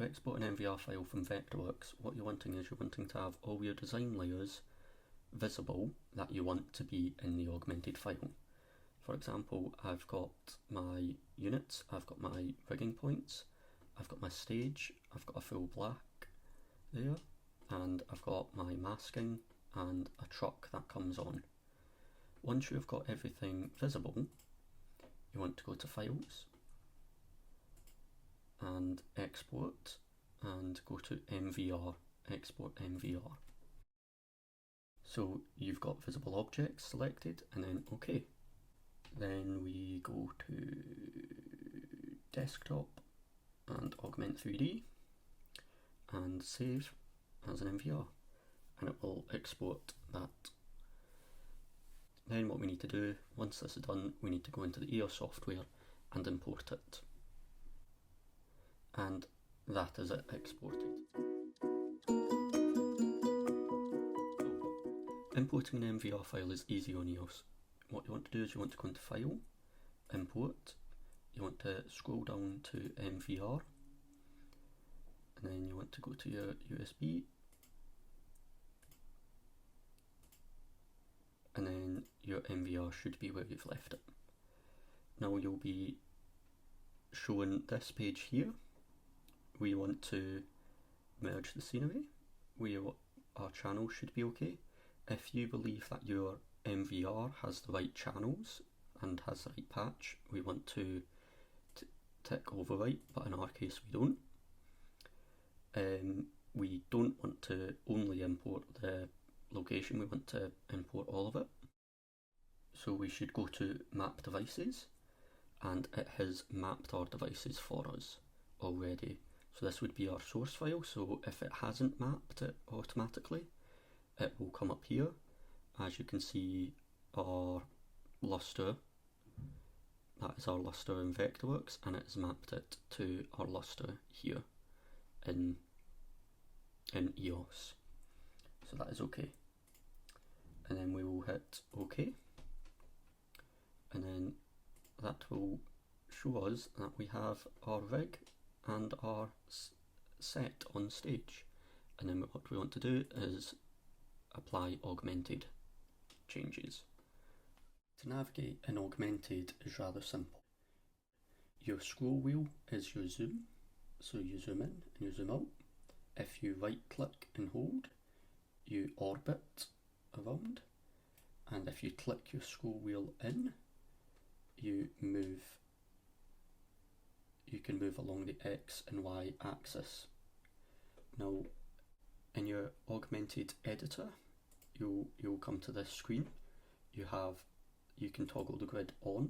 To export an MVR file from Vectorworks, what you're wanting to have all your design layers visible that you want to be in the augmented file. For example, I've got my units, I've got my rigging points, I've got my stage, I've got a full black there, and I've got my masking and a truck that comes on. Once you've got everything visible, you want to go to Files and Export and go to MVR, Export MVR. So you've got visible objects selected and then OK. Then we go to Desktop and Augment3d and save as an MVR, and it will export that. Then what we need to do, once this is done, we need to go into the EOS software and import it. And that is it exported. Importing an MVR file is easy on EOS. What you want to do is you want to go into File, Import, you want to scroll down to MVR, and then you want to go to your USB, and then your MVR should be where you've left it. Now you'll be shown this page here. We want to merge the scenery. Our channel should be okay. If you believe that your MVR has the right channels and has the right patch, we want to tick overwrite, but in our case we don't. We don't want to only import the location, we want to import all of it. So we should go to map devices, and it has mapped our devices for us already. So this would be our source file, so if it hasn't mapped it automatically, it will come up here. As you can see, our luster, that is our luster in Vectorworks, and it has mapped it to our luster here in EOS. So that is okay. And then we will hit OK. And then that will show us that we have our rig and our set on stage. And then what we want to do is apply augmented changes. To navigate in augmented is rather simple. Your scroll wheel is your zoom, so you zoom in and you zoom out. If you right click and hold, you orbit around, and if you click your scroll wheel in, you can move along the X and Y axis. Now in your augmented editor, you'll come to this screen. You can toggle the grid on,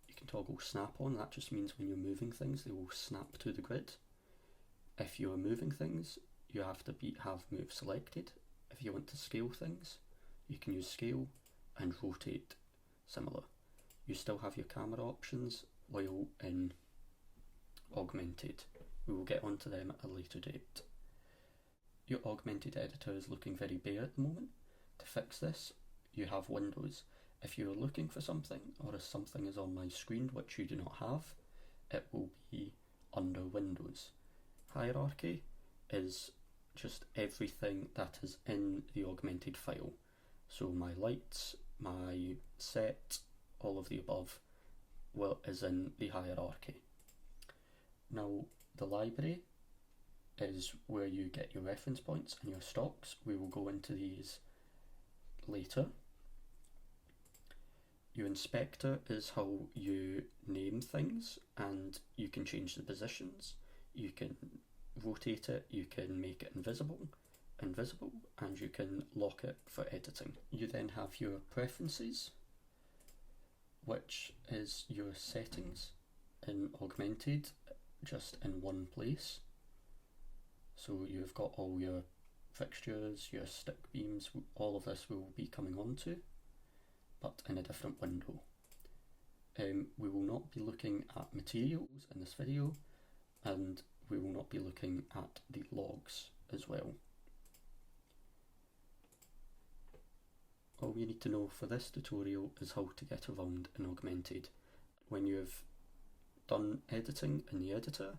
you can toggle snap on, that just means when you're moving things they will snap to the grid. If you're moving things, you have to have move selected. If you want to scale things, you can use scale and rotate similar. You still have your camera options while in augmented. We will get onto them at a later date. Your augmented editor is looking very bare at the moment. To fix this, you have windows. If you're looking for something, or if something is on my screen which you do not have, it will be under Windows. Hierarchy is just everything that is in the augmented file. So my lights, my set, all of the above is in the hierarchy. Now the library is where you get your reference points and your stocks. We will go into these later. Your inspector is how you name things, and you can change the positions, you can rotate it, you can make it invisible, and you can lock it for editing. You then have your preferences, which is your settings in augmented, just in one place. So you've got all your fixtures, your stick beams, all of this will be coming onto, but in a different window. We will not be looking at materials in this video, and we will not be looking at the logs as well. All you need to know for this tutorial is how to get around in augmented. When you've done editing in the editor,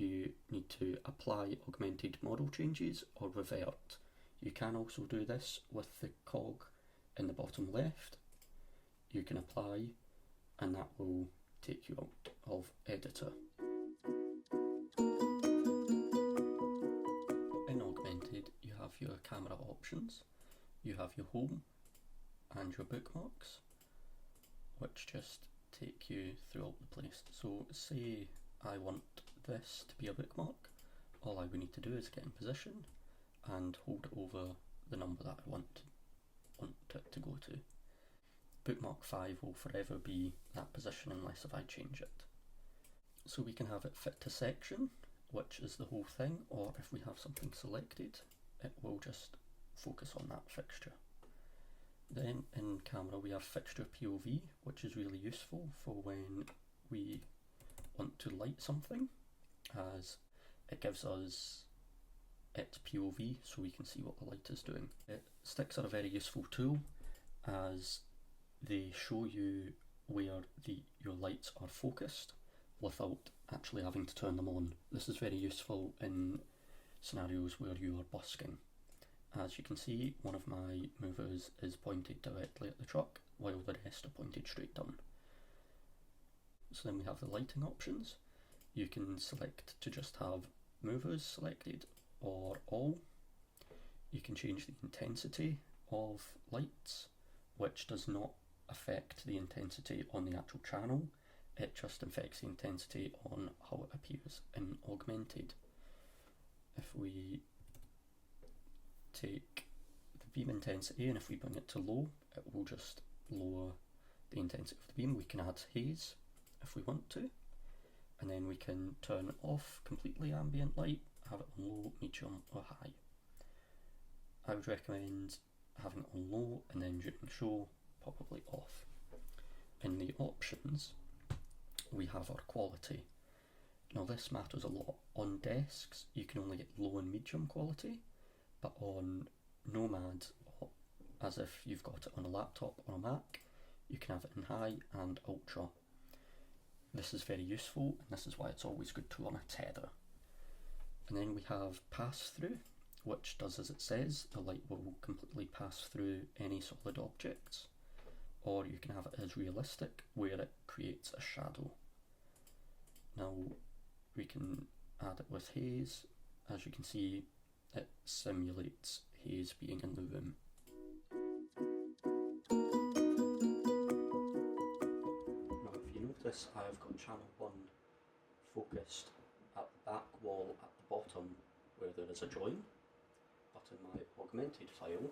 you need to apply augmented model changes or revert. You can also do this with the cog in the bottom left. You can apply and that will take you out of editor. In Augmented you have your camera options, you have your home and your bookmarks, which just take you throughout the place. So say I want this to be a bookmark, all I would need to do is get in position and hold it over the number that I want it to go to. Bookmark 5 will forever be that position unless if I change it. So we can have it fit to section, which is the whole thing, or if we have something selected, it will just focus on that fixture. Then in camera we have fixture POV, which is really useful for when we want to light something, as it gives us its POV so we can see what the light is doing. Sticks are a very useful tool as they show you where your lights are focused without actually having to turn them on. This is very useful in scenarios where you are busking. As you can see, one of my movers is pointed directly at the truck while the rest are pointed straight down. So then we have the lighting options. You can select to just have movers selected or all. You can change the intensity of lights, which does not affect the intensity on the actual channel, it just affects the intensity on how it appears in Augmented. If we take the beam intensity and if we bring it to low, it will just lower the intensity of the beam. We can add haze if we want to, and then we can turn off completely ambient light, have it on low, medium or high. I would recommend having it on low and then during show probably off. In the options we have our quality. Now this matters a lot. On desks you can only get low and medium quality, but on Nomad, as if you've got it on a laptop or a Mac, you can have it in high and ultra. This is very useful and this is why it's always good to run a tether. And then we have pass through, which does as it says, the light will completely pass through any solid objects, or you can have it as realistic where it creates a shadow. Now we can add it with haze. As you can see, it simulates haze being in the room. Now if you notice, I've got channel 1 focused at the back wall at the bottom where there is a join, but in my Augmented file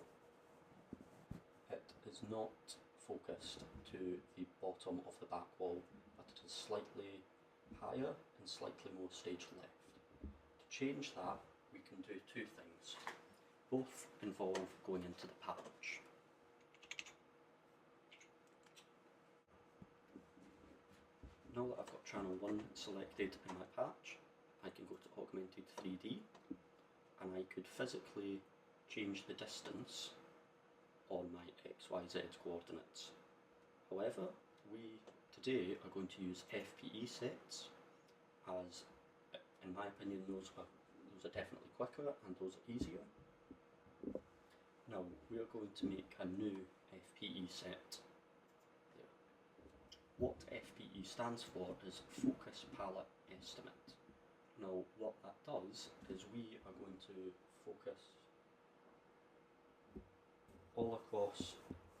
it is not focused to the bottom of the back wall, but it is slightly higher and slightly more stage left. To change that, we can do two things. Both involve going into the patch. Now that I've got channel 1 selected in my patch, I can go to Augment3d and I could physically change the distance on my XYZ coordinates. However, we today are going to use FPE sets, as in my opinion those are definitely quicker and those are easier. Now we are going to make a new FPE set. There. What FPE stands for is Focus Palette Estimate. Now what that does is we are going to focus all across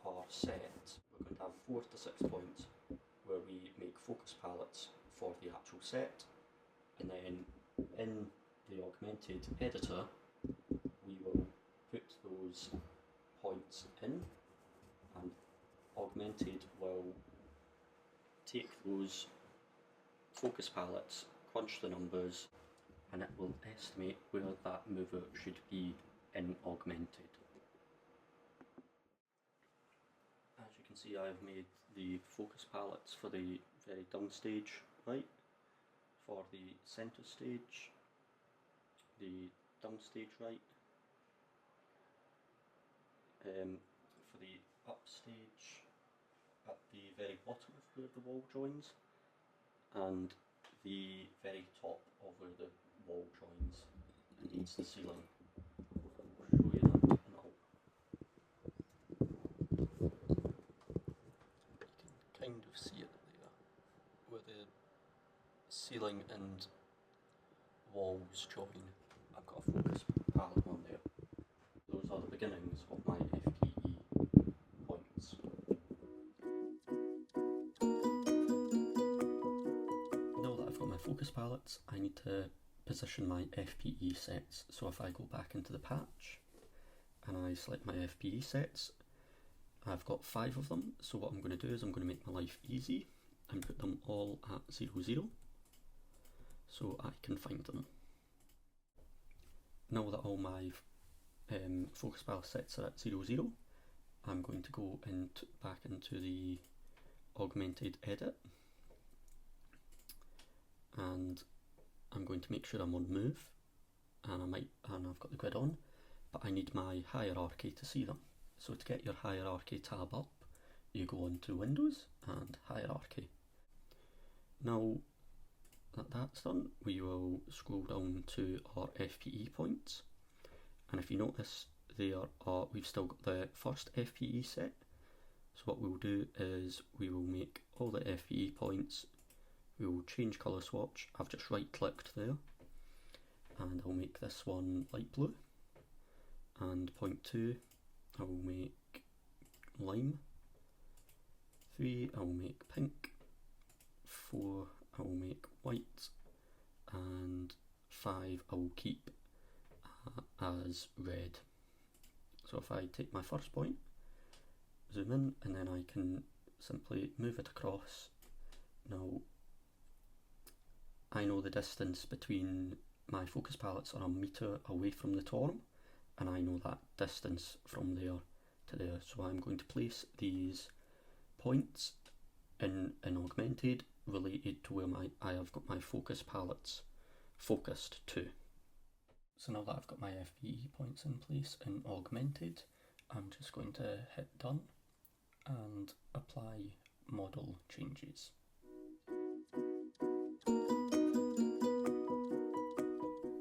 our set. We're going to have 4 to 6 points where we make focus palettes for the actual set, and then in the Augmented editor we will put those points in, and Augmented will take those focus palettes, crunch the numbers, and it will estimate where that mover should be in Augmented. As you can see, I have made the focus palettes for the very downstage right, for the centre stage, the downstage right, for the upstage at the very bottom of where the wall joins, and the very top of where the wall joins and meets the ceiling. I'll show you that and all. You can kind of see it there, where the ceiling and walls join. I've got a focus palette on there. Those are the beginnings of my FPE points. Now that I've got my focus palettes, I need to position my FPE sets. So if I go back into the patch and I select my FPE sets, I've got 5 of them. So what I'm going to do is I'm going to make my life easy and put them all at 0, 0, so I can find them. Now that all my focus palette sets are at 0, 0, I'm going to go back into the augmented edit, and I'm going to make sure I'm on move, and I've got the grid on, but I need my hierarchy to see them. So to get your hierarchy tab up, you go onto Windows and Hierarchy. Now that that's done, we will scroll down to our FPE points, and if you notice we've still got the first FPE set. So what we'll do is we will make all the FPE points, we will change colour swatch. I've just right clicked there, and I'll make this one light blue, and point 2 I will make lime, 3 I will make pink, 4 I will make white, and 5 I will keep as red. So if I take my first point, zoom in, and then I can simply move it across. Now I know the distance between my focus palettes are a metre away from the torm, and I know that distance from there to there, so I'm going to place these points in augmented related to where I have got my focus palettes focused to. So now that I've got my FPE points in place in augmented, I'm just going to hit done and apply model changes.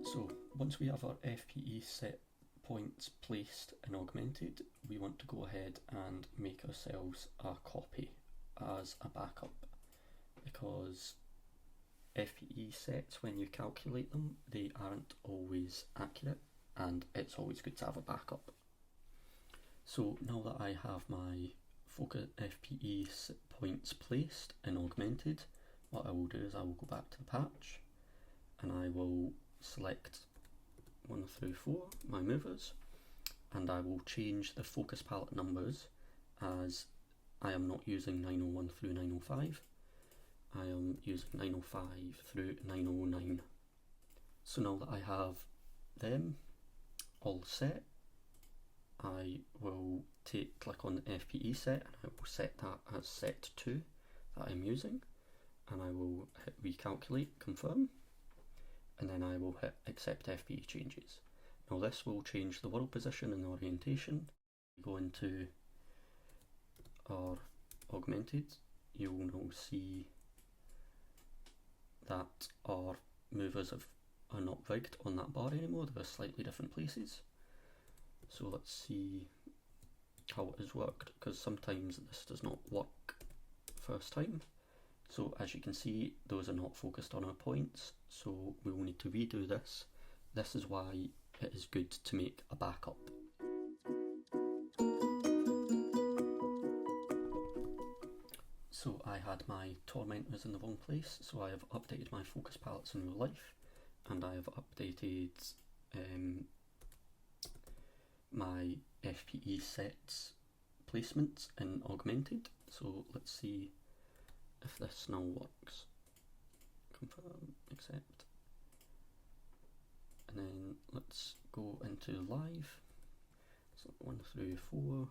So once we have our FPE set points placed in augmented, we want to go ahead and make ourselves a copy as a backup, because FPE sets, when you calculate them, they aren't always accurate, and it's always good to have a backup. So now that I have my focus FPE points placed in augmented, what I will do is I will go back to the patch and I will select 1 through 4, my movers, and I will change the focus palette numbers, as I am not using 901 through 905, I am using 905 through 909. So now that I have them all set, I will click on the FPE set, and I will set that as set 2 that I'm using, and I will hit recalculate, confirm, and then I will hit accept FPE changes. Now this will change the world position and the orientation. Go into our augmented, you will now see that our movers are not rigged on that bar anymore, they're slightly different places. So let's see how it has worked, because sometimes this does not work first time. So as you can see, those are not focused on our points, so we will need to redo this. This is why it is good to make a backup. So I had my tormentors in the wrong place, so I have updated my focus palettes in real life, and I have updated my FPE sets placements in augmented. So let's see if this now works. Confirm, accept, and then let's go into live. So 1 through 4,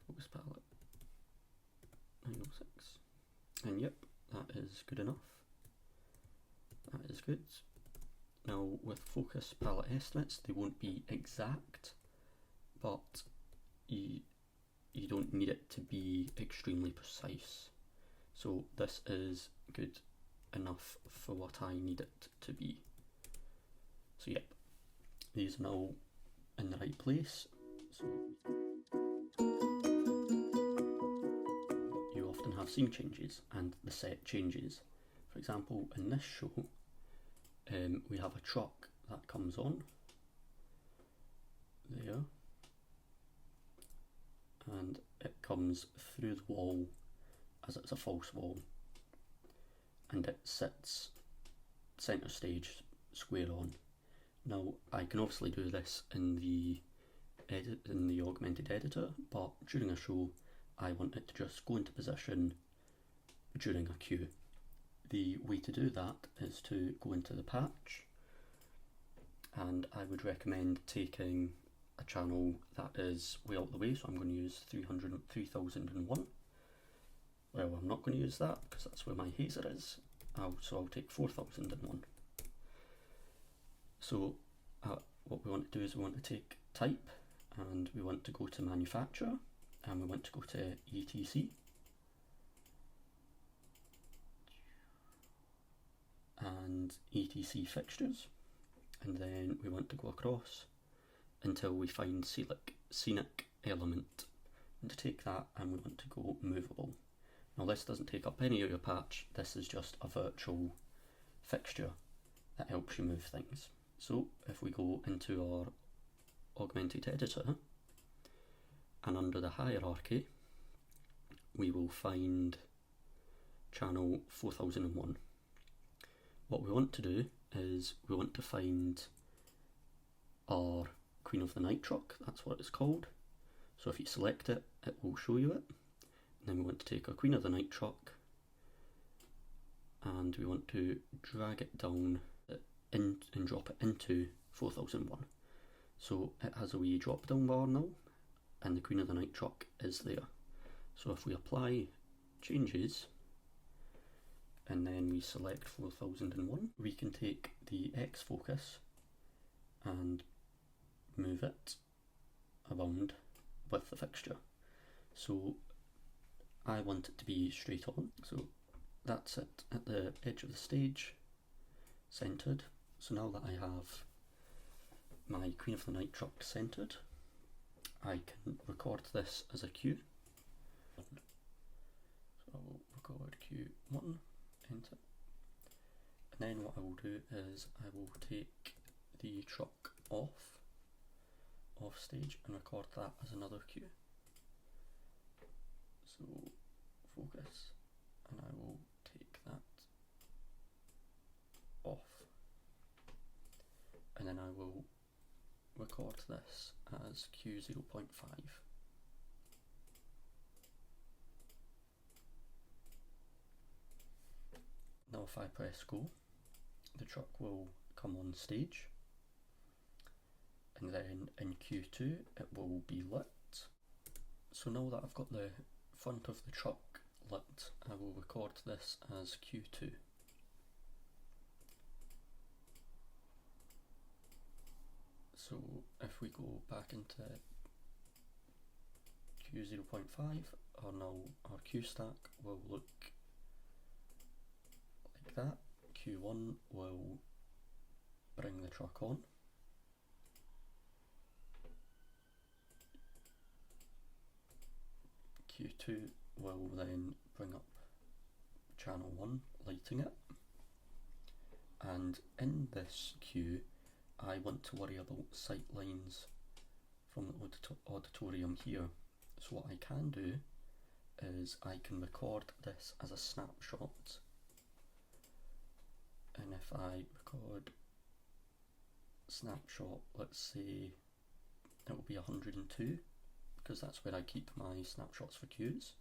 focus palette 906, and yep, that is good enough. That is good. Now with focus palette estimates, they won't be exact, but you don't need it to be extremely precise. So this is good enough for what I need it to be. So yep, these are now in the right place. So you often have scene changes and the set changes. For example, in this show, we have a truck that comes on there, and it comes through the wall as it's a false wall, and it sits centre stage square on. Now I can obviously do this in the augmented editor, but during a show I want it to just go into position during a cue. The way to do that is to go into the patch, and I would recommend taking a channel that is way out the way, so I'm going to use 3001. Well, I'm not going to use that because that's where my hazer is, so I'll take 4001. So what we want to do is we want to take type, and we want to go to manufacturer, and we want to go to etc, and etc fixtures, and then we want to go across until we find scenic element, and to take that, and we want to go movable. Now this doesn't take up any of your patch, this is just a virtual fixture that helps you move things. So if we go into our augmented editor, and under the hierarchy we will find channel 4001. What we want to do is we want to find our Queen of the Night truck, that's what it's called. So if you select it, it will show you it. And then we want to take our Queen of the Night truck, and we want to drag it down and drop it into 4001. So it has a wee drop down bar now, and the Queen of the Night truck is there. So if we apply changes, and then we select 4001, we can take the X focus and move it around with the fixture. So I want it to be straight on, so that's it at the edge of the stage, centered. So now that I have my Queen of the Night truck centered, I can record this as a cue. So I'll record Q1, enter. And then what I will do is I will take the truck off stage and record that as another cue. So focus, and I will take that off, and then I will record this as Q0.5. Now if I press go, the truck will come on stage, and then in Q2 it will be lit. So now that I've got the front of the truck lit, I will record this as Q2. So if we go back into Q0.5, our Q stack will look like that. Q1 will bring the truck on. Q2 will then bring up channel 1, lighting it. And in this queue, I want to worry about sight lines from the auditorium here. So what I can do is I can record this as a snapshot, and if I record snapshot, let's say it will be 102, because that's where I keep my snapshots for queues,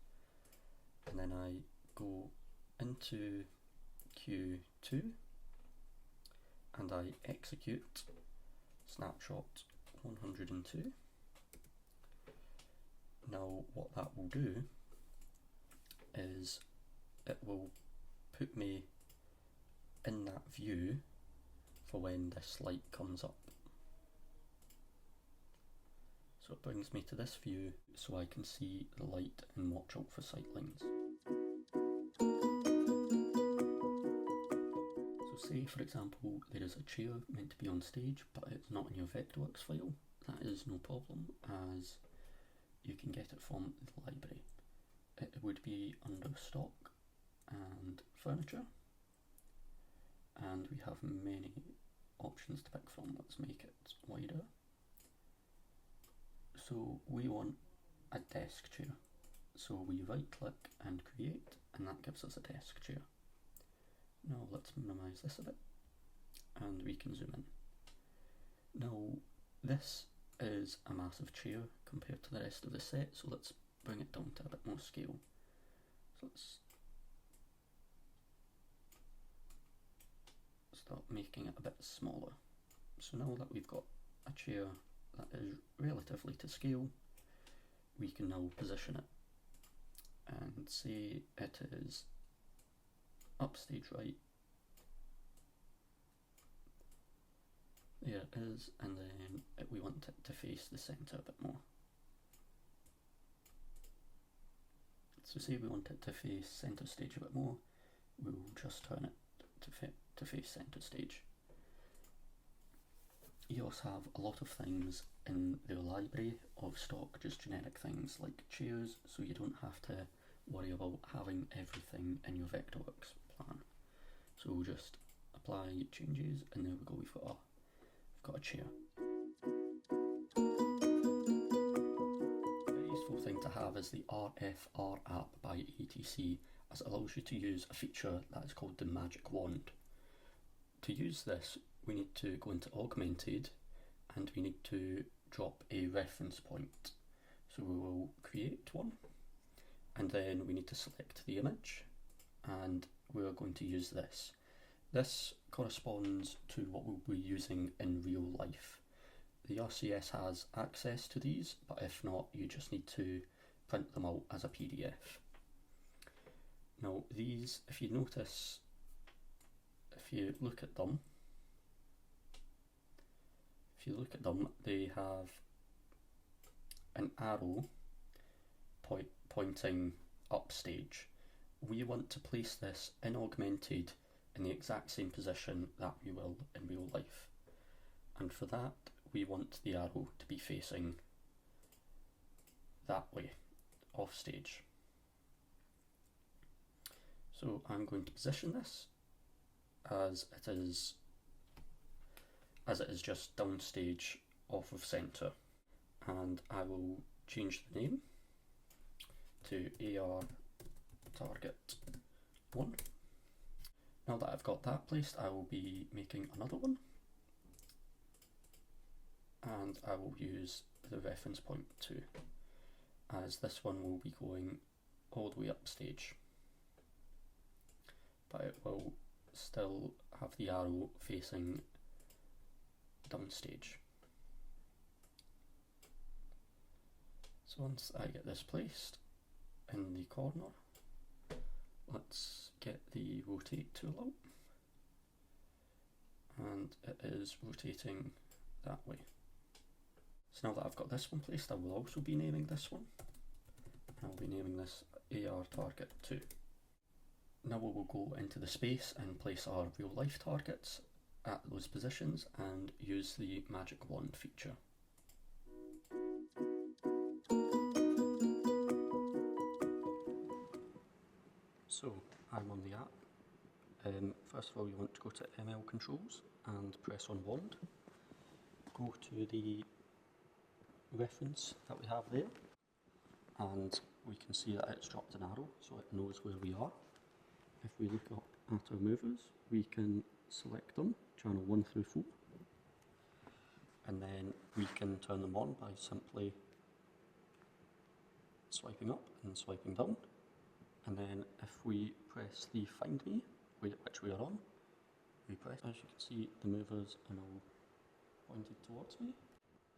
and then I go into Q2 and I execute snapshot 102. Now what that will do is it will put me in that view for when this light comes up. So it brings me to this view so I can see the light and watch out for sight lines. say for example there is a chair meant to be on stage but it's not in your Vectorworks file, that is no problem as you can get it from the library. It would be under stock and furniture, and we have many options to pick from. Let's make it wider. So we want a desk chair, so we right click and create, and that gives us a desk chair. Now let's minimize this a bit and we can zoom in. Now this is a massive chair compared to the rest of the set, so let's bring it down to a bit more scale. So let's start making it a bit smaller. So now that we've got a chair that is relatively to scale, we can now position it and say it is upstage right. There it is, and then we want it to face the centre a bit more. So say we want it to face centre stage a bit more, we'll just turn it to face centre stage. You also have a lot of things in the library of stock, just generic things like chairs, so you don't have to worry about having everything in your Vectorworks plan. So we'll just apply changes, and there we go, we've got a chair. A very useful thing to have is the RFR app by ATC, as it allows you to use a feature that is called the magic wand. To use this, we need to go into Augmented and we need to drop a reference point. So we will create one, and then we need to select the image, and we're going to use this. This corresponds to what we'll be using in real life. The RCS has access to these, but if not, you just need to print them out as a PDF. Now these, if you notice, if you look at them, they have an arrow pointing upstage. We want to place this in Augmented in the exact same position that we will in real life, and for that we want the arrow to be facing that way, off stage. So I'm going to position this as it is just downstage off of centre, and I will change the name to AR target 1. Now that I've got that placed, I will be making another one, and I will use the reference point 2, as this one will be going all the way up stage, but it will still have the arrow facing downstage. So once I get this placed in the corner, let's get the rotate tool out, and it is rotating that way. So now that I've got this one placed, I will also be naming this one. I'll be naming this AR target 2. Now we will go into the space and place our real life targets at those positions and use the magic wand feature. So I'm on the app. First of all, you want to go to ML controls and press on wand. Go to the reference that we have there, and we can see that it's dropped an arrow, so it knows where we are. If we look up at our movers, we can select them, channel 1 through 4, and then we can turn them on by simply swiping up and swiping down. And then if we press the find me, which we are on, we press, as you can see, the movers are now pointed towards me,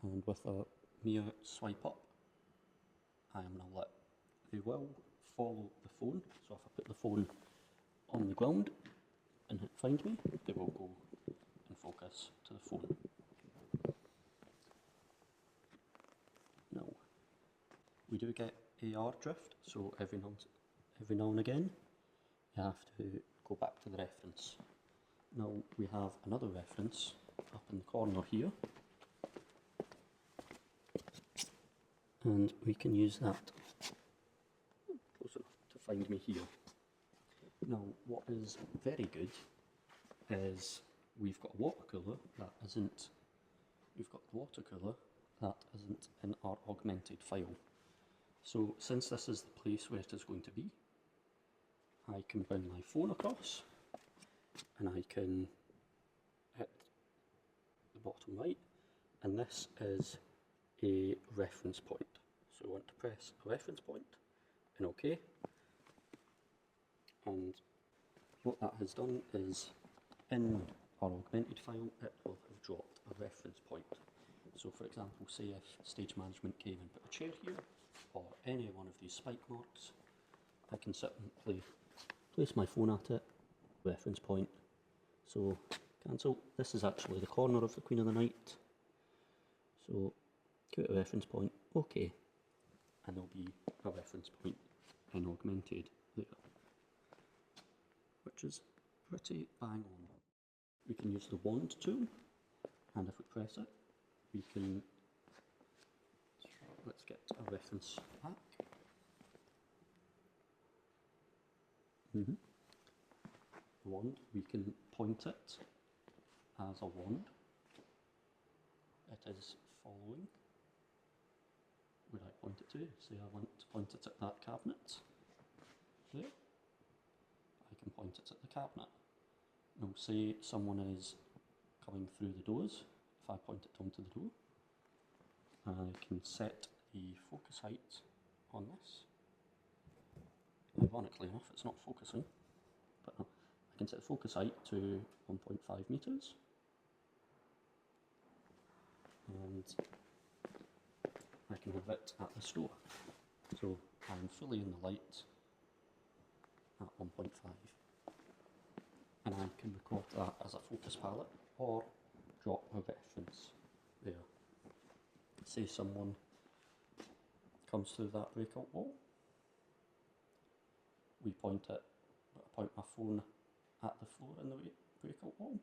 and with a mere swipe up, I am now lit. They will follow the phone, so if I put the phone on the ground and hit find me, they will go and focus to the phone. Now, we do get AR drift, so every now and again you have to go back to the reference. Now we have another reference up in the corner here, and we can use that closer to find me here. Now what is very good is we've got a water cooler that isn't in our augmented file. So since this is the place where it is going to be, I can bring my phone across and I can hit the bottom right, and this is a reference point. So I want to press a reference point and OK. And what that has done is, in our augmented file, it will have dropped a reference point. So for example, say if stage management came and put a chair here, or any one of these spike marks, I can simply place my phone at it, reference point. So cancel. This is actually the corner of the Queen of the Night. So give it a reference point, OK, and there'll be a reference point in augmented there, which is pretty bang on. We can use the wand tool, and if we press it, we can, let's get a reference back. The wand, we can point it as a wand. It is following where I point it to. Say I want to point it at that cabinet there, I can point it at the cabinet. Now say someone is coming through the doors, if I point it onto the door, I can set the focus height on this. Ironically enough, it's not focusing, but no, I can set the focus height to 1.5 meters, and I can have it at the store. So I'm fully in the light at 1.5, and I can record that as a focus palette or drop a reference there. Say someone comes through that breakout wall, we point it, I point my phone at the floor in the breakout wall,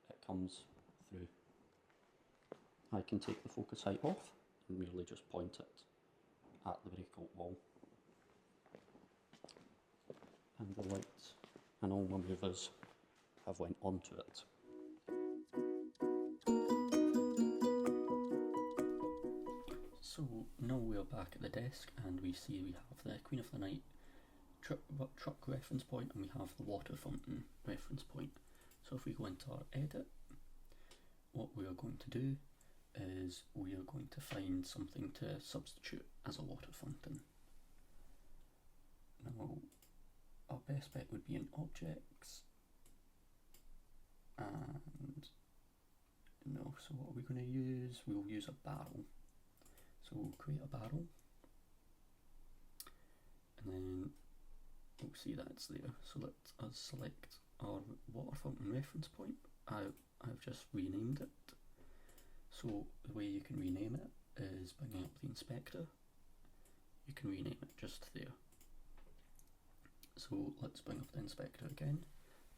it comes through. I can take the focus height off and merely just point it at the breakout wall. And the light and all my movers have went onto it. So now we're back at the desk and we see we have the Queen of the Night truck reference point and we have the water fountain reference point. So if we go into our edit, what we are going to do is we are going to find something to substitute as a water fountain. Now our best bet would be in objects, and no, so what are we going to use? We'll use a barrel. So we'll create a barrel, and then we'll see that it's there. So let us select our water fountain reference point. I've just renamed it. So the way you can rename it is bringing up the inspector. You can rename it just there. So let's bring up the inspector again,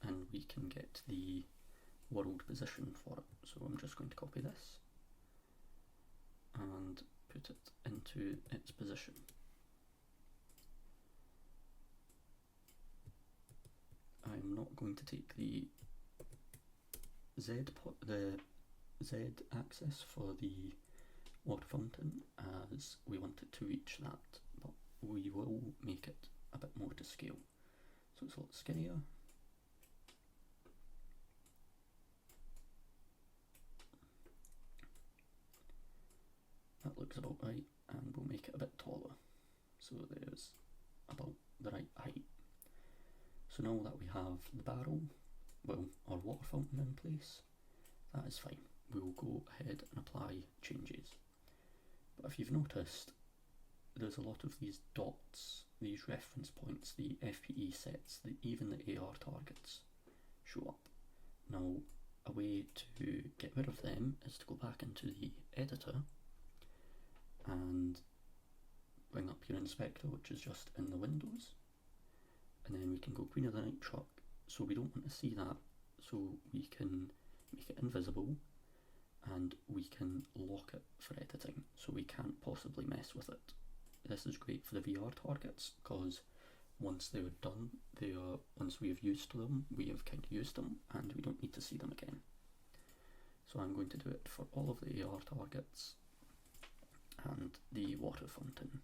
and we can get the world position for it. So I'm just going to copy this and put it into its position. I'm not going to take the Z axis for the water fountain, as we want it to reach that, but we will make it a bit more to scale. So it's a lot skinnier. That looks about right, and we'll make it a bit taller. So there's about the right height. So now that we have the barrel, well, our water fountain in place, that is fine. We'll go ahead and apply changes. But if you've noticed, there's a lot of these dots, these reference points, the FPE sets, even the AR targets show up. Now, a way to get rid of them is to go back into the editor and bring up your inspector, which is just in the windows, and then we can go Queen of the Night truck. So we don't want to see that so we can make it invisible and we can lock it for editing, so we can't possibly mess with it. This is great for the VR targets because once they're done, once we have used them, we have kind of used them and we don't need to see them again. So I'm going to do it for all of the AR targets and the water fountain.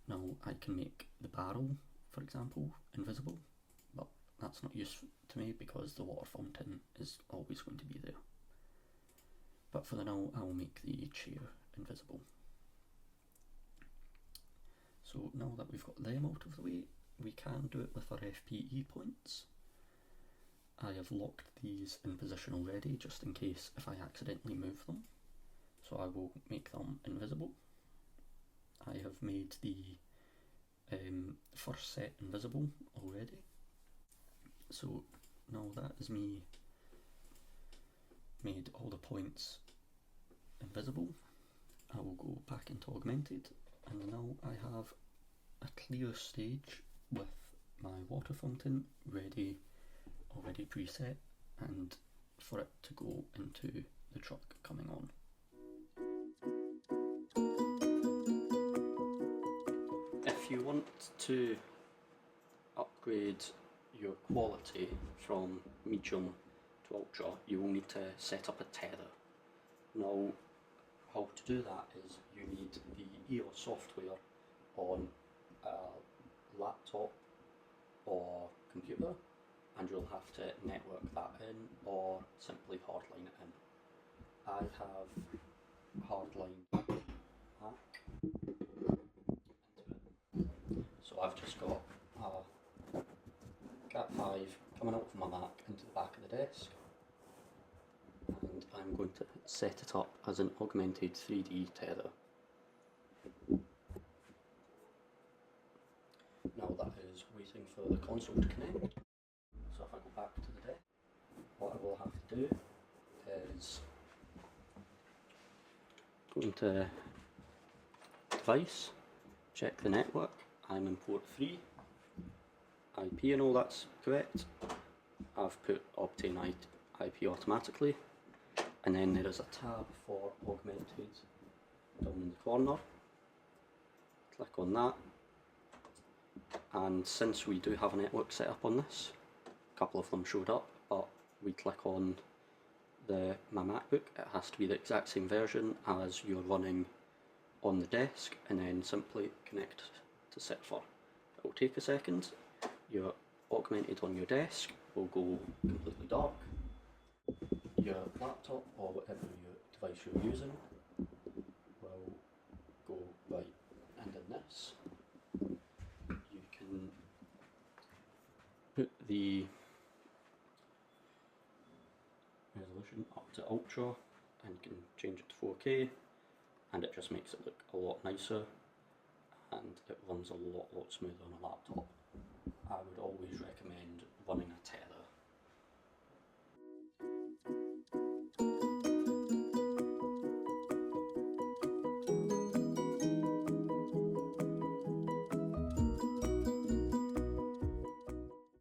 Now I can make the barrel, for example, invisible, but that's not useful to me because the water fountain is always going to be there. But for the now, I'll make the chair invisible. So now that we've got them out of the way, we can do it with our FPE points. I have locked these in position already, just in case if I accidentally move them. So I will make them invisible. I have made the first set invisible already. So now that is me made all the points invisible. I will go back into Augmented, and now I have a clear stage with my water fountain already preset, and for it to go into the truck coming on. If you want to upgrade your quality from medium to ultra, you will need to set up a tether. Now, how to do that is you need the EOS software on a laptop or computer, and you'll have to network that in or simply hardline it in. I have hardlined hack into it. So I've just got a Cat5 coming out from my Mac into the back of the desk, and I'm going to set it up as an Augment3d tether. Now that is waiting for the console to connect. So if I go back to the deck, what I will have to do is go into device, check the network. I'm in port 3, IP and all that's correct. I've put Obtain IP automatically, and then there is a tab for Augmented down in the corner. Click on that, and since we do have a network set up on this, a couple of them showed up, but we click on my MacBook, it has to be the exact same version as you're running on the desk, and then simply connect to Server. It will take a second. Your Augmented on your desk will go completely dark. Your laptop or whatever your device you're using will go right, and in this you can put the resolution up to ultra and you can change it to 4K, and it just makes it look a lot nicer and it runs a lot smoother on a laptop. I would always recommend